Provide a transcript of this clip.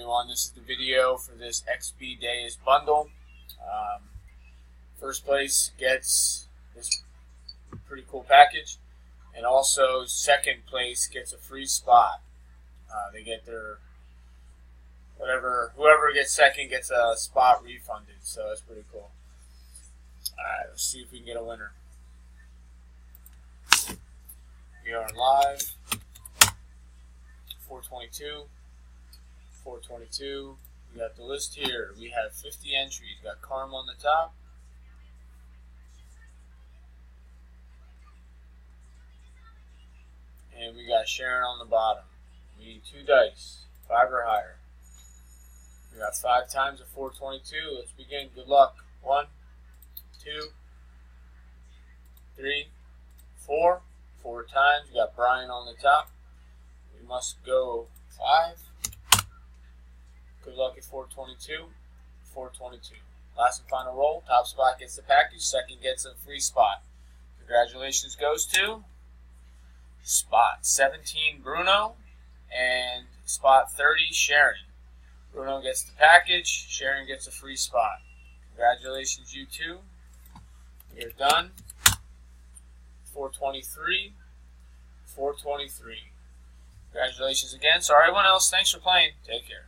everyone, this is the video for this XP Days bundle. First place gets this pretty cool package, and also second place gets a free spot. They get their whoever gets second gets a spot refunded, so that's pretty cool. Alright, let's see if we can get a winner. We are live. 422. 422. We got the list here. We have 50 entries. We got Karma on the top. And we got Sharon on the bottom. We need 2 dice, 5 or higher. We got 5 times of 422. Let's begin. Good luck. 1, 2, 3, 4. 4 times. We got Brian on the top. We must go 5. Good luck at 422. 422. Last and final roll. Top spot gets the package. Second gets a free spot. Congratulations goes to spot 17 Bruno and spot 30 Sharon. Bruno gets the package. Sharon gets a free spot. Congratulations, you two. You're done. 423. 423. Congratulations again. So everyone else, thanks for playing. Take care.